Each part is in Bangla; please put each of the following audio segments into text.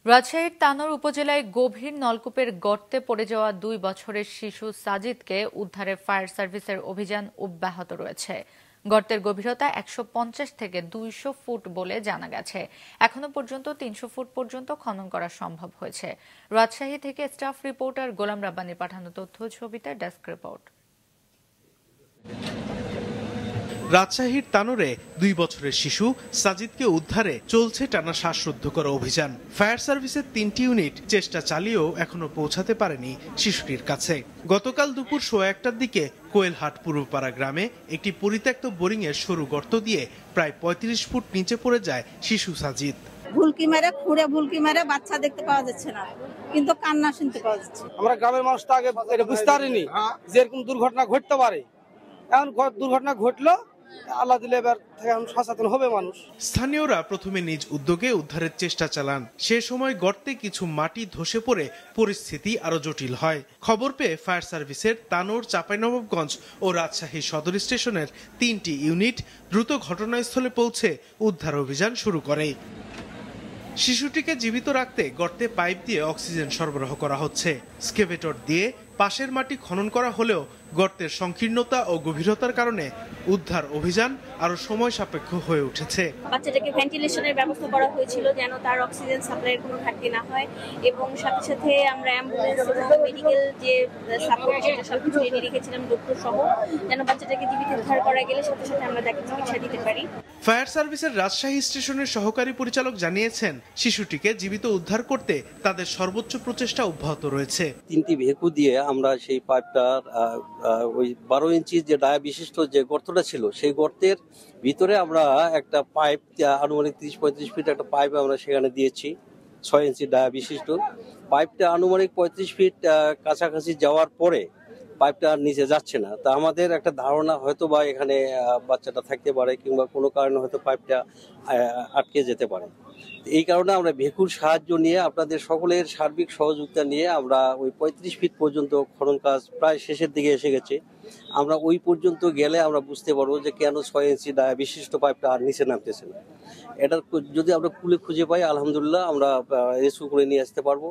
রাজশাহীর তানোর উপজেলায় গভীর নলকূপের গর্তে পড়ে যাওয়া 2 বছরের শিশু সাজিদকে উদ্ধারে ফায়ার সার্ভিসের অভিযান অব্যাহত রয়েছে। গর্তের গভীরতা 150 থেকে 200 ফুট বলে জানা গেছে। এখনো পর্যন্ত 300 ফুট পর্যন্ত খনন করা সম্ভব হয়েছে। রাজশাহী থেকে স্টাফ রিপোর্টার গোলাম রাব্বানীর পাঠানো তথ্য ছবিতে ডেস্ক রিপোর্ট। রাজশাহীর তানোরে 2 বছরের শিশু সাজিদকে উদ্ধারে চলছে টানা শ্বাসরুদ্ধকর অভিযান। ফায়ার সার্ভিসের 3টি ইউনিট চেষ্টা চালিয়েও এখনো পৌঁছাতে পারেনি শিশুটির কাছে। গতকাল দুপুর 1:15টার দিকে কোয়েলহাট পূর্বপাড়া গ্রামে একটি পরিত্যক্ত বোরিংয়ের সরু গর্ত দিয়ে প্রায় 35 ফুট নিচে পড়ে যায় শিশু সাজিদ। ভুলকি মেরে বাচ্চা দেখতে পাওয়া যাচ্ছে না, কিন্তু কান্না শুনতে পাওয়া যাচ্ছে। আমরা গ্রামের মানুষ তো আগে বুঝতে পারিনি যে এরকম দুর্ঘটনা ঘটতে পারে। এখন দুর্ঘটনা ঘটলো, আল্লাহ দিলে এবার থেকে সচেতন হবে মানুষ। স্থানীয়রা প্রথমে নিজ উদ্যোগে উদ্ধারের চেষ্টা চালান। সে সময় গর্তে কিছু মাটি ধসে পড়ে পরিস্থিতি আরো জটিল হয়। খবর পেয়ে ফায়ার সার্ভিসের তানোর, চাঁপাইনবাবগঞ্জ ও রাজশাহী সদর স্টেশনের 3টি ইউনিট দ্রুত ঘটনাস্থলে পৌঁছে উদ্ধার অভিযান শুরু করে। শিশুটিকে জীবিত রাখতে গর্তে পাইপ দিয়ে অক্সিজেন সরবরাহ করা হচ্ছে। স্কেভেটর দিয়ে পাশের মাটি খনন করা হলেও গর্তের সংকীর্ণতা ও গভীরতার কারণে উদ্ধার অভিযান আরো সময় সাপেক্ষ হয়ে উঠেছে। বাচ্চাটাকে ভেন্টিলেশনের ব্যবস্থা করা হয়েছিল যেন তার অক্সিজেন সাপ্লাইয়ের কোনো ঘাটতি না হয়, এবং সাথে সাথে আমরা অ্যাম্বুলেন্স এবং মেডিকেল যে সাপোর্ট সেটা সবকিছু রেডি রেখেছিলাম, ডক্টর সহ, যেন বাচ্চাটাকে জীবিত উদ্ধার করা গেলে সাথে সাথে আমরা তাকে চিকিৎসা দিতে পারি। ফায়ার সার্ভিসের রাজশাহী স্টেশনের সহকারী পরিচালক জানিয়েছেন, শিশুটিকে জীবিত উদ্ধার করতে তাদের সর্বোচ্চ প্রচেষ্টা অব্যাহত রয়েছে। 3টি ভেকু দিয়ে আমরা সেই পাইপটার ওই 12 ইঞ্চি যে ডায়া বিশিষ্ট যে গর্তটা ছিল সেই গর্তের ভিতরে আমরা একটা পাইপ, আনুমানিক 30-35 ফিট একটা পাইপ আমরা সেখানে দিয়েছি। 6 ইঞ্চি ডায়া বিশিষ্ট পাইপটা আনুমানিক 35 ফিট কাছাকাছি যাওয়ার পরে পাইপটা আর নিচে যাচ্ছে না। তা আমাদের একটা ধারণা হয়তো বা এখানে বাচ্চাটা থাকতে পারে, কিংবা কোনো কারণে হয়তো পাইপটা আটকে যেতে পারে। এই কারণে আমরা ভেকুর সাহায্য নিয়ে, আপনাদের সকলের সার্বিক সহযোগিতা নিয়ে আমরা ওই 35 ফিট পর্যন্ত খনন কাজ প্রায় শেষের দিকে এসে গেছে। আমরা ওই পর্যন্ত গেলে আমরা বুঝতে পারবো যে কেন 6 ইঞ্চি ডায়া বিশিষ্ট পাইপটা আর নিচে নামতেছে না। এটা যদি আমরা খুঁজে পাই, আলহামদুলিল্লাহ আমরা রেস্কিউ করে নিয়ে আসতে পারবো।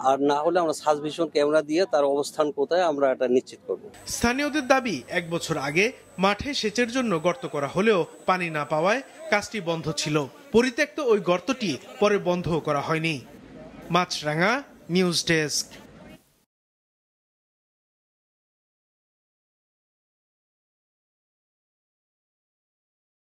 আর না হলে আমরা সার্ভিশন ক্যামেরা দিয়ে তার অবস্থান কোথায় আমরা এটা নিশ্চিত করব। স্থানীয়দের দাবি, 1 বছর আগে মাঠে সেচের জন্য গর্ত করা হলেও পানি না পাওয়ায় কাজটি বন্ধ ছিল। পরিত্যক্ত ওই গর্তটি পরে বন্ধ করা হয়নি। মাছরাঙা নিউজ ডেস্ক।